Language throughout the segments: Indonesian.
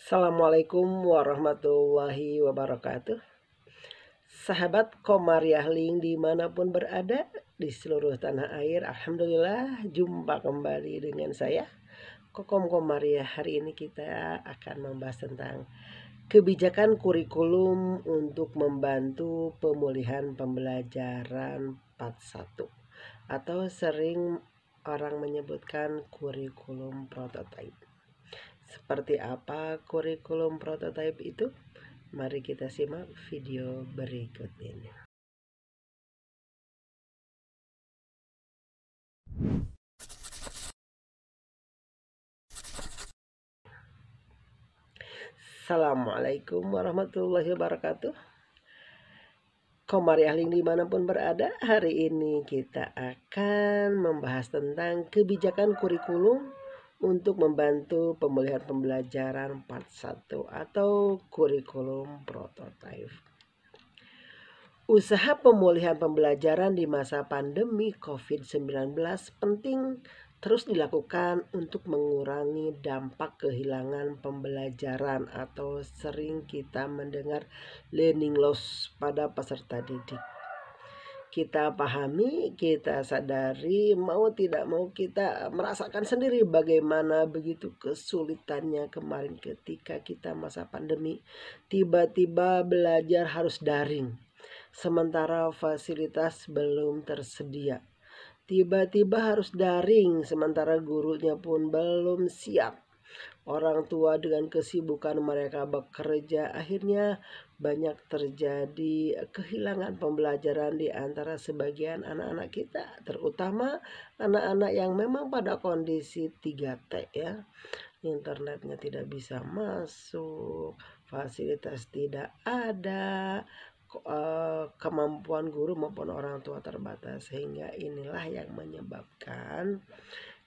Assalamualaikum warahmatullahi wabarakatuh. Sahabat Komariah Link dimanapun berada di seluruh tanah air, Alhamdulillah jumpa kembali dengan saya Kokom Komariah. Hari ini kita akan membahas tentang kebijakan kurikulum untuk membantu pemulihan pembelajaran part 1 atau sering orang menyebutkan kurikulum prototipe. Seperti apa kurikulum prototipe itu? Mari kita simak video berikut ini. Assalamualaikum warahmatullahi wabarakatuh. Komariah Link dimanapun berada, hari ini kita akan membahas tentang kebijakan kurikulum untuk membantu pemulihan pembelajaran part 1 atau kurikulum prototipe. Usaha pemulihan pembelajaran di masa pandemi COVID-19 penting terus dilakukan untuk mengurangi dampak kehilangan pembelajaran atau sering kita mendengar learning loss pada peserta didik. Kita pahami, kita sadari, mau tidak mau kita merasakan sendiri bagaimana begitu kesulitannya kemarin ketika kita masa pandemi. Tiba-tiba belajar harus daring, sementara fasilitas belum tersedia. Tiba-tiba harus daring, sementara gurunya pun belum siap. Orang tua dengan kesibukan mereka bekerja, akhirnya banyak terjadi kehilangan pembelajaran di antara sebagian anak-anak kita, terutama anak-anak yang memang pada kondisi 3T ya. Internetnya tidak bisa masuk, fasilitas tidak ada, kemampuan guru maupun orang tua terbatas, sehingga inilah yang menyebabkan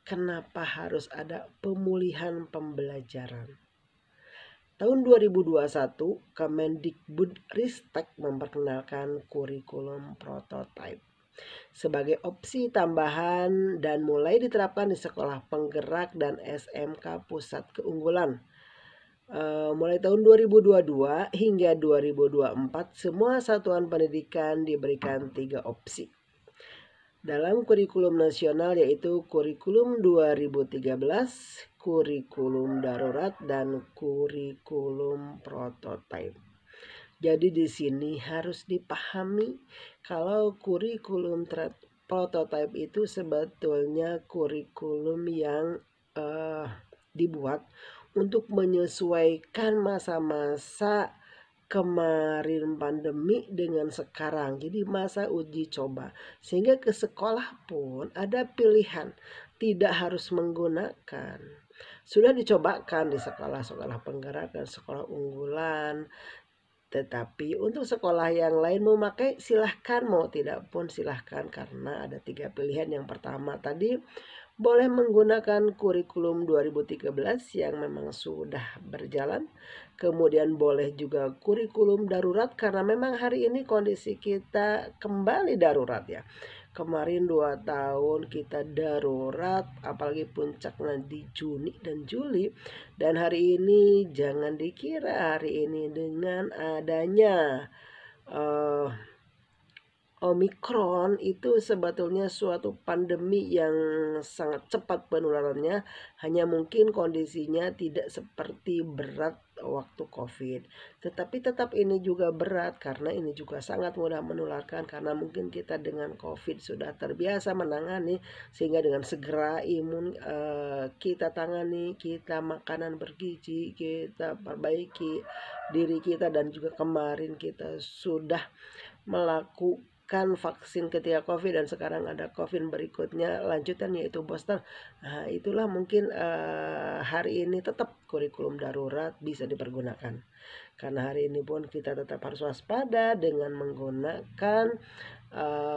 kenapa harus ada pemulihan pembelajaran. Tahun 2021, Kemendikbudristek memperkenalkan kurikulum prototipe sebagai opsi tambahan dan mulai diterapkan di sekolah penggerak dan SMK pusat keunggulan. Mulai tahun 2022 hingga 2024, semua satuan pendidikan diberikan 3 opsi dalam kurikulum nasional, yaitu kurikulum 2013, kurikulum darurat, dan kurikulum prototipe. Jadi di sini harus dipahami kalau kurikulum prototipe itu sebetulnya kurikulum yang dibuat untuk menyesuaikan masa-masa kemarin pandemi dengan sekarang. Jadi masa uji coba, sehingga ke sekolah pun ada pilihan, tidak harus menggunakan. Sudah dicobakan di sekolah-sekolah penggerak dan sekolah unggulan. Tetapi untuk sekolah yang lain mau pakai silahkan, mau tidak pun silahkan, karena ada 3 pilihan. Yang pertama tadi boleh menggunakan kurikulum 2013 yang memang sudah berjalan. Kemudian boleh juga kurikulum darurat karena memang hari ini kondisi kita kembali darurat ya. Kemarin 2 tahun kita darurat, apalagi puncaknya di Juni dan Juli. Dan hari ini jangan dikira hari ini dengan adanya Omikron itu sebetulnya suatu pandemi yang sangat cepat penularannya, hanya mungkin kondisinya tidak seperti berat waktu COVID. Tetapi tetap ini juga berat karena ini juga sangat mudah menularkan, karena mungkin kita dengan COVID sudah terbiasa menangani, sehingga dengan segera imun kita tangani, kita makanan bergizi, kita perbaiki diri kita, dan juga kemarin kita sudah melakukan vaksin ketika COVID, dan sekarang ada COVID berikutnya lanjutan yaitu booster. Nah, itulah mungkin hari ini tetap kurikulum darurat bisa dipergunakan, karena hari ini pun kita tetap harus waspada dengan menggunakan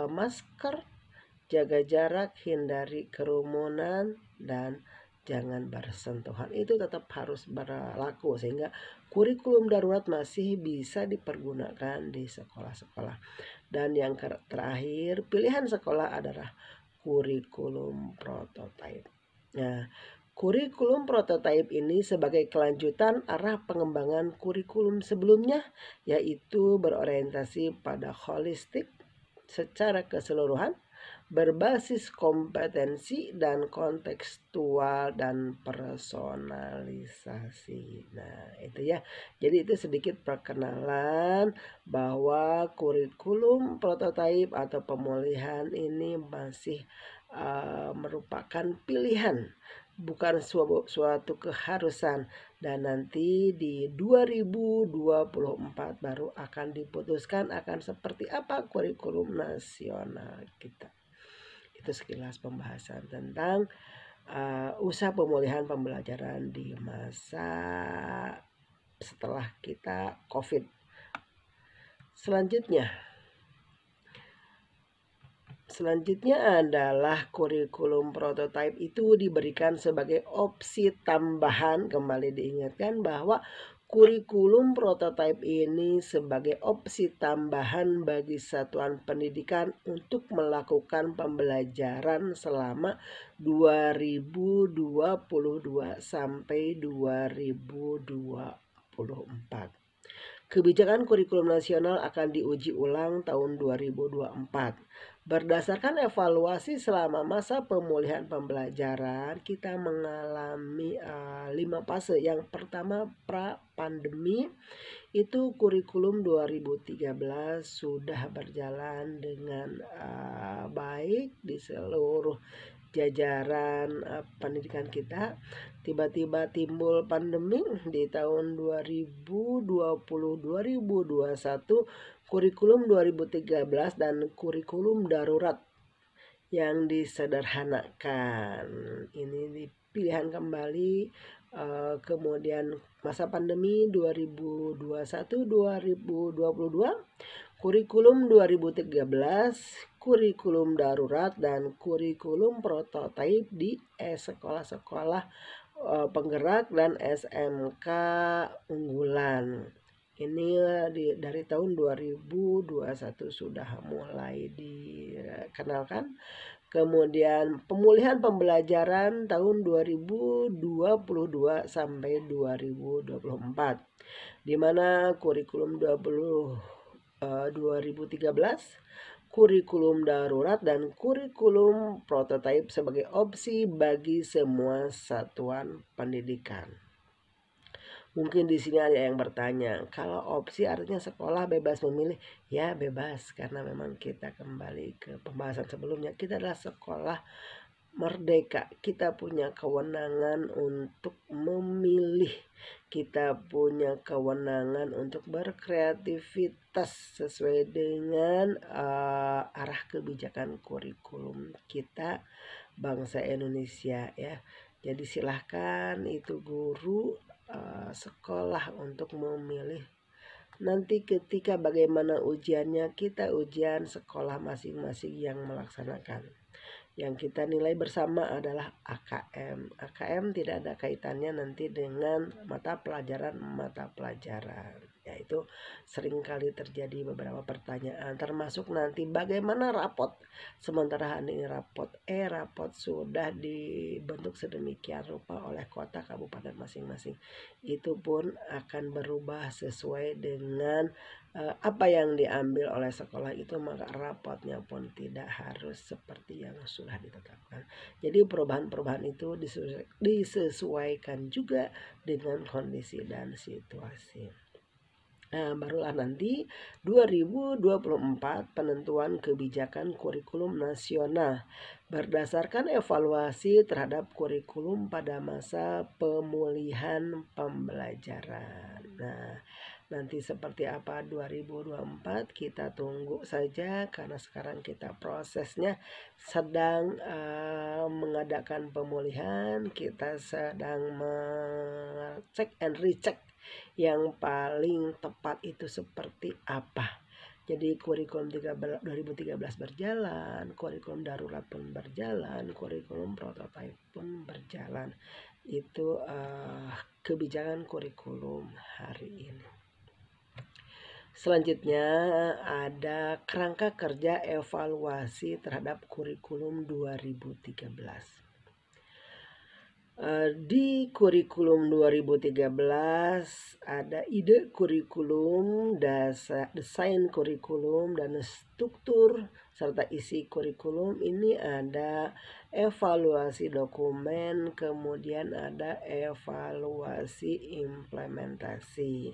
masker, jaga jarak, hindari kerumunan, dan jangan bersentuhan. Itu tetap harus berlaku, sehingga kurikulum darurat masih bisa dipergunakan di sekolah-sekolah. Dan yang terakhir, pilihan sekolah adalah kurikulum prototipe. Nah, Kurikulum prototipe ini sebagai kelanjutan arah pengembangan kurikulum sebelumnya, yaitu berorientasi pada holistik secara keseluruhan, berbasis kompetensi dan kontekstual dan personalisasi. Nah, itu ya. Jadi itu sedikit perkenalan bahwa kurikulum prototipe atau pemulihan ini masih merupakan pilihan, bukan suatu keharusan, dan nanti di 2024 baru akan diputuskan akan seperti apa kurikulum nasional kita. Itu sekilas pembahasan tentang usaha pemulihan pembelajaran di masa setelah kita COVID. Selanjutnya adalah kurikulum prototipe itu diberikan sebagai opsi tambahan. Kembali diingatkan bahwa kurikulum prototipe ini sebagai opsi tambahan bagi satuan pendidikan untuk melakukan pembelajaran selama 2022 sampai 2024. Kebijakan kurikulum nasional akan diuji ulang tahun 2024. Berdasarkan evaluasi selama masa pemulihan pembelajaran, kita mengalami 5 fase. Yang pertama, pra-pandemi, itu kurikulum 2013 sudah berjalan dengan baik di seluruh jajaran pendidikan kita. Tiba-tiba timbul pandemi di tahun 2020-2021, kurikulum 2013 dan kurikulum darurat yang disederhanakan ini dipilihan kembali. Kemudian masa pandemi 2021-2022, kurikulum 2013, kurikulum darurat, dan kurikulum prototipe di sekolah-sekolah penggerak dan SMK unggulan. Ini dari tahun 2021 sudah mulai dikenalkan. Kemudian pemulihan pembelajaran tahun 2022 sampai 2024, di mana kurikulum 2013, kurikulum darurat, dan kurikulum prototipe sebagai opsi bagi semua satuan pendidikan. Mungkin di sini ada yang bertanya, kalau opsi artinya sekolah bebas memilih? Ya, bebas, karena memang kita kembali ke pembahasan sebelumnya, kita adalah sekolah merdeka. Kita punya kewenangan untuk memilih, kita punya kewenangan untuk berkreativitas sesuai dengan arah kebijakan kurikulum kita bangsa Indonesia ya. Jadi silahkan itu guru sekolah untuk memilih. Nanti ketika bagaimana ujiannya, kita ujian sekolah masing-masing yang melaksanakan. Yang kita nilai bersama adalah AKM. AKM tidak ada kaitannya nanti dengan mata pelajaran. Yaitu seringkali terjadi beberapa pertanyaan, termasuk nanti bagaimana rapot. Sementara ini rapot sudah dibentuk sedemikian rupa oleh kota kabupaten masing-masing. Itu pun akan berubah sesuai dengan apa yang diambil oleh sekolah itu, maka rapotnya pun tidak harus seperti yang sudah ditetapkan. Jadi perubahan-perubahan itu disesuaikan juga dengan kondisi dan situasi. Nah, barulah nanti 2024 penentuan kebijakan kurikulum nasional berdasarkan evaluasi terhadap kurikulum pada masa pemulihan pembelajaran. Nah, nanti seperti apa 2024 kita tunggu saja, karena sekarang kita prosesnya sedang mengadakan pemulihan, kita sedang mengecek and recheck yang paling tepat itu seperti apa. Jadi kurikulum 2013 berjalan, kurikulum darurat pun berjalan, kurikulum prototipe pun berjalan. Itu kebijakan kurikulum hari ini. Selanjutnya ada kerangka kerja evaluasi terhadap kurikulum 2013. Di kurikulum 2013 ada ide kurikulum, desain kurikulum, dan struktur serta isi kurikulum. Ini ada evaluasi dokumen, kemudian ada evaluasi implementasi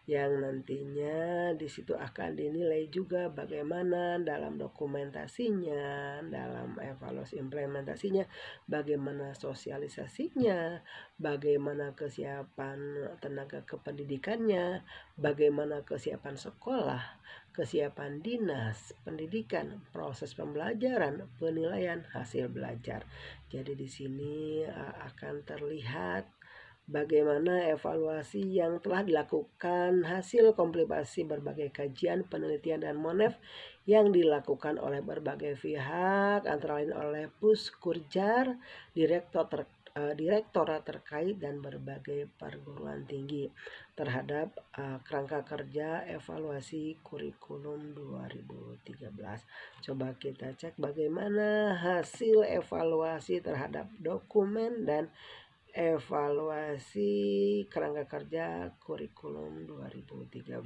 yang nantinya di situ akan dinilai juga bagaimana dalam dokumentasinya, dalam evaluasi implementasinya, bagaimana sosialisasinya, bagaimana kesiapan tenaga kependidikannya, bagaimana kesiapan sekolah, kesiapan dinas pendidikan, proses pembelajaran, penilaian hasil belajar. Jadi di sini akan terlihat bagaimana evaluasi yang telah dilakukan, hasil kompilasi berbagai kajian, penelitian, dan monef yang dilakukan oleh berbagai pihak, antara lain oleh Puskurjar, direktorat terkait, dan berbagai perguruan tinggi terhadap kerangka kerja evaluasi kurikulum 2013. Coba kita cek bagaimana hasil evaluasi terhadap dokumen dan evaluasi kerangka kerja kurikulum 2013.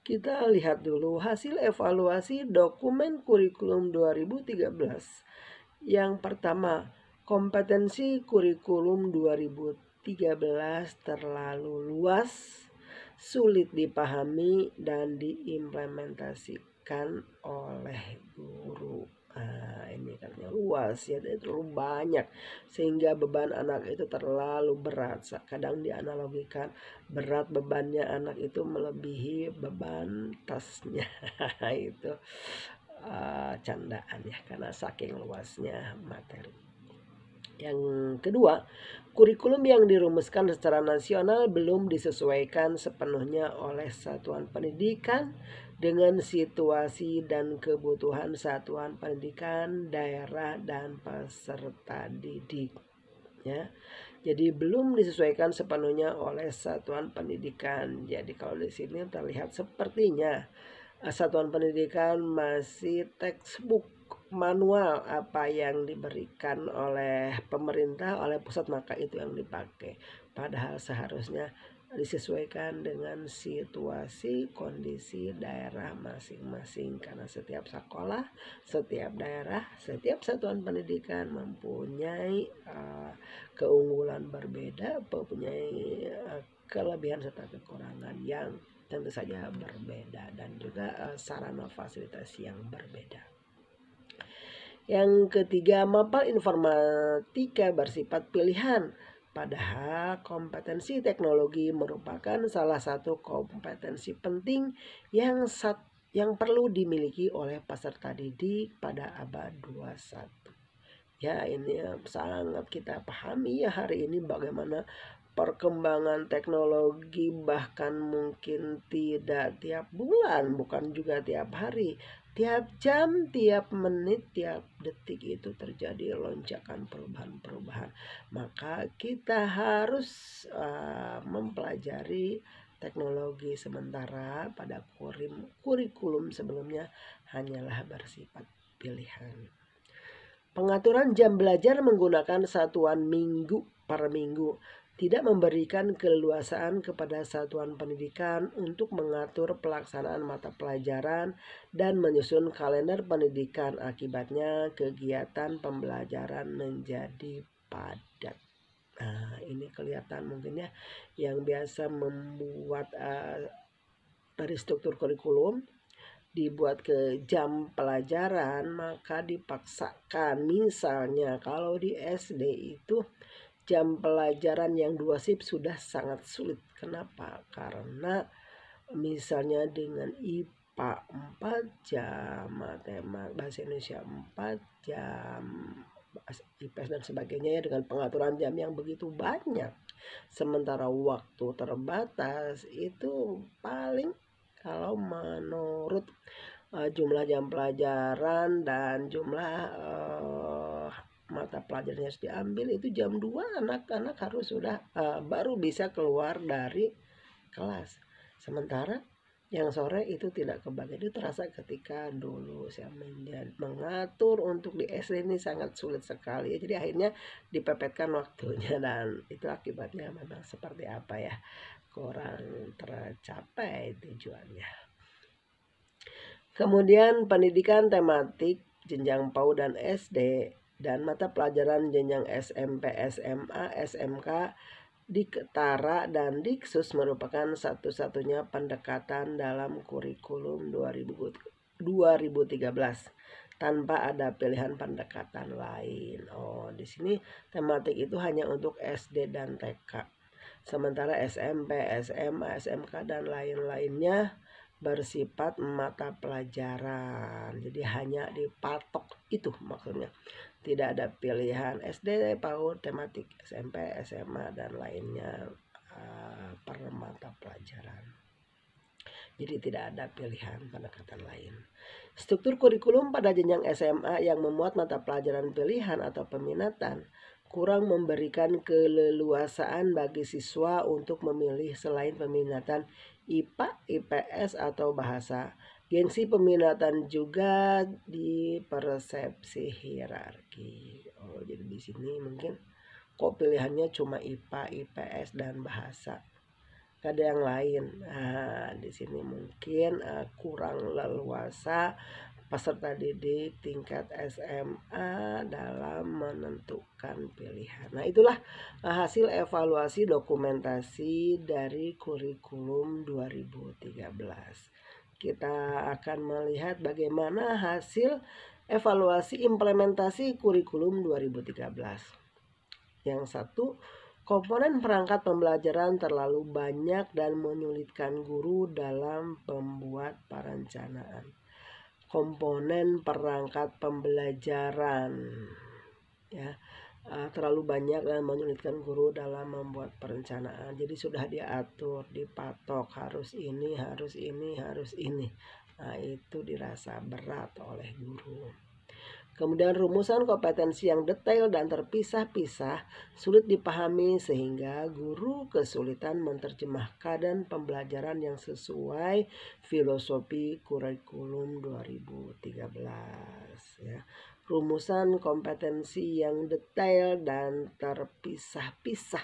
Kita lihat dulu hasil evaluasi dokumen kurikulum 2013. Yang pertama, kompetensi kurikulum 2013 terlalu luas, sulit dipahami dan diimplementasikan oleh guru. Ini katanya luas ya, terlalu banyak sehingga beban anak itu terlalu berat. Kadang dianalogikan berat bebannya anak itu melebihi beban tasnya. Itu candaan ya, karena saking luasnya materi. Yang kedua, kurikulum yang dirumuskan secara nasional belum disesuaikan sepenuhnya oleh satuan pendidikan dengan situasi dan kebutuhan satuan pendidikan, daerah, dan peserta didik. Ya, jadi belum disesuaikan sepenuhnya oleh satuan pendidikan. Jadi kalau di sini terlihat sepertinya satuan pendidikan masih textbook manual apa yang diberikan oleh pemerintah, oleh pusat, maka itu yang dipakai. Padahal seharusnya disesuaikan dengan situasi kondisi daerah masing-masing, karena setiap sekolah, setiap daerah, setiap satuan pendidikan mempunyai keunggulan berbeda, mempunyai kelebihan serta kekurangan yang tentu saja berbeda, dan juga sarana fasilitas yang berbeda. Yang ketiga, mapel informatika bersifat pilihan. Padahal kompetensi teknologi merupakan salah satu kompetensi penting yang perlu dimiliki oleh peserta didik pada abad 21. Ya, ini sangat kita pahami ya hari ini bagaimana perkembangan teknologi, bahkan mungkin tidak tiap bulan, bukan juga tiap hari, tiap jam, tiap menit, tiap detik itu terjadi lonjakan perubahan-perubahan. Maka kita harus mempelajari teknologi, sementara pada kurikulum sebelumnya hanyalah bersifat pilihan. Pengaturan jam belajar menggunakan satuan minggu per minggu tidak memberikan keleluasaan kepada satuan pendidikan untuk mengatur pelaksanaan mata pelajaran dan menyusun kalender pendidikan. Akibatnya kegiatan pembelajaran menjadi padat. Nah, ini kelihatan mungkin ya yang biasa membuat dari struktur kurikulum dibuat ke jam pelajaran, maka dipaksakan. Misalnya kalau di SD itu jam pelajaran yang 2 shift sudah sangat sulit. Kenapa? Karena misalnya dengan IPA 4 jam, matematika, bahasa Indonesia 4 jam, IPS dan sebagainya ya, dengan pengaturan jam yang begitu banyak. Sementara waktu terbatas, itu paling kalau menurut jumlah jam pelajaran dan jumlah mata pelajaran yang harus diambil, itu jam 2 anak-anak harus sudah baru bisa keluar dari kelas. Sementara Yang sore itu tidak kebagi. Itu terasa ketika dulu saya mengatur untuk di SD ini sangat sulit sekali. Jadi akhirnya dipepetkan waktunya dan itu akibatnya memang seperti apa ya, kurang tercapai tujuannya. Kemudian pendidikan tematik jenjang PAUD dan SD dan mata pelajaran jenjang SMP, SMA, SMK di Ketara dan Diksus merupakan satu-satunya pendekatan dalam kurikulum 2013 tanpa ada pilihan pendekatan lain. Oh, di sini tematik itu hanya untuk SD dan TK. Sementara SMP, SMA, SMK dan lain-lainnya bersifat mata pelajaran. Jadi hanya dipatok itu maksudnya. Tidak ada pilihan SD, PAUD, tematik, SMP, SMA dan lainnya per mata pelajaran. Jadi tidak ada pilihan pendekatan lain. Struktur kurikulum pada jenjang SMA yang memuat mata pelajaran pilihan atau peminatan kurang memberikan keleluasaan bagi siswa untuk memilih selain peminatan IPA, IPS atau bahasa. Gengsi peminatan juga di persepsi hierarki. Oh, jadi di sini mungkin kok pilihannya cuma IPA, IPS dan bahasa. Gak ada yang lain. Nah, di sini mungkin kurang leluasa peserta didik tingkat SMA dalam menentukan pilihan. Nah, itulah hasil evaluasi dokumentasi dari kurikulum 2013. Kita akan melihat bagaimana hasil evaluasi implementasi kurikulum 2013. Yang satu, komponen perangkat pembelajaran terlalu banyak dan menyulitkan guru dalam membuat perencanaan. Komponen perangkat pembelajaran ya terlalu banyak dan menyulitkan guru dalam membuat perencanaan. Jadi sudah diatur, dipatok harus ini, harus ini, harus ini. Nah, itu dirasa berat oleh guru. Kemudian rumusan kompetensi yang detail dan terpisah-pisah sulit dipahami sehingga guru kesulitan menerjemahkan dan pembelajaran yang sesuai filosofi kurikulum 2013 ya. Rumusan kompetensi yang detail dan terpisah-pisah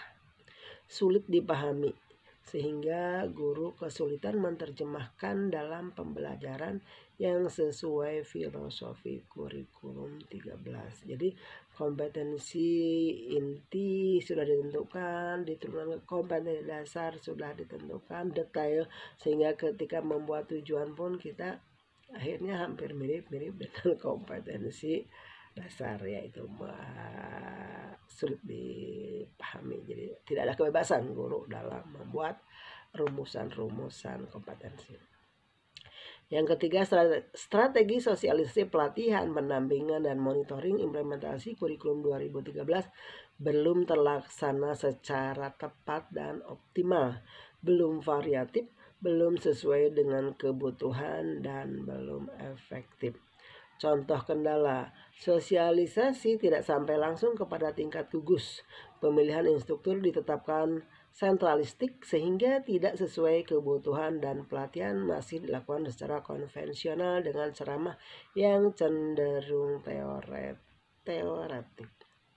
sulit dipahami sehingga guru kesulitan menerjemahkan dalam pembelajaran yang sesuai filosofi kurikulum 13. Jadi kompetensi inti sudah ditentukan, diturunkan ke kompetensi dasar sudah ditentukan detail sehingga ketika membuat tujuan pun kita akhirnya hampir mirip-mirip dengan kompetensi dasar, yaitu sulit dipahami. Jadi tidak ada kebebasan guru dalam membuat rumusan-rumusan kompetensi. Yang ketiga, strategi sosialisasi pelatihan, pendampingan dan monitoring implementasi kurikulum 2013 belum terlaksana secara tepat dan optimal, belum variatif, belum sesuai dengan kebutuhan dan belum efektif. Contoh kendala, sosialisasi tidak sampai langsung kepada tingkat gugus. Pemilihan instruktur ditetapkan sentralistik sehingga tidak sesuai kebutuhan dan pelatihan masih dilakukan secara konvensional dengan ceramah yang cenderung teoretik.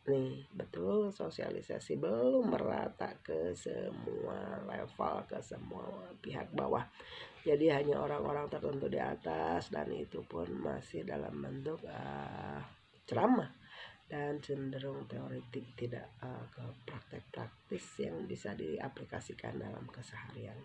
Nih, betul, sosialisasi belum merata ke semua level, ke semua pihak bawah. Jadi hanya orang-orang tertentu di atas dan itu pun masih dalam bentuk ceramah dan cenderung teoretik, tidak ke praktek praktis yang bisa diaplikasikan dalam keseharian.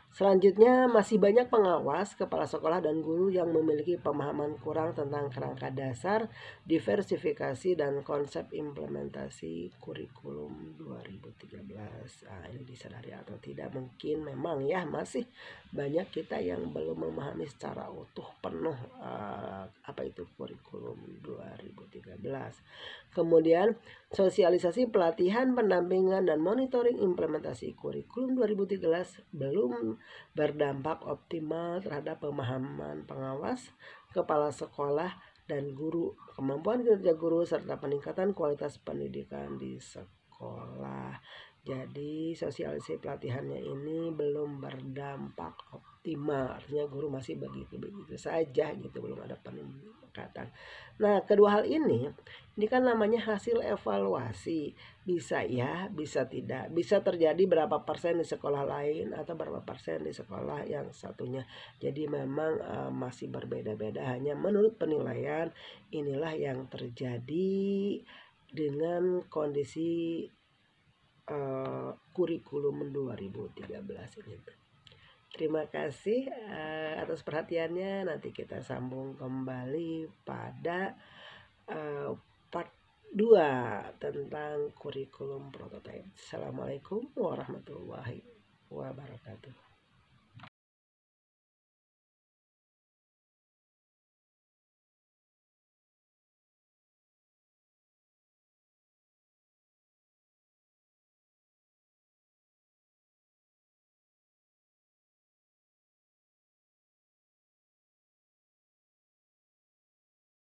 Selanjutnya, masih banyak pengawas, kepala sekolah dan guru yang memiliki pemahaman kurang tentang kerangka dasar, diversifikasi dan konsep implementasi kurikulum 2013. Nah, ini disadari atau tidak mungkin memang ya masih banyak kita yang belum memahami secara utuh penuh apa itu kurikulum 2013. Kemudian sosialisasi pelatihan, pendampingan dan monitoring implementasi kurikulum 2013 belum berdampak optimal terhadap pemahaman pengawas, kepala sekolah dan guru, kemampuan kerja guru serta peningkatan kualitas pendidikan di sekolah. Jadi sosialisasi pelatihannya ini belum berdampak optimal. optimal, artinya guru masih begitu-begitu saja gitu, belum ada peningkatan. Nah, kedua hal ini kan namanya hasil evaluasi. Bisa ya, bisa tidak. Bisa terjadi berapa persen di sekolah lain atau berapa persen di sekolah yang satunya. Jadi memang masih berbeda-beda, hanya menurut penilaian inilah yang terjadi dengan kondisi kurikulum 2013 ini. Terima kasih atas perhatiannya. Nanti kita sambung kembali pada part 2 tentang kurikulum prototipe. Assalamualaikum warahmatullahi wabarakatuh.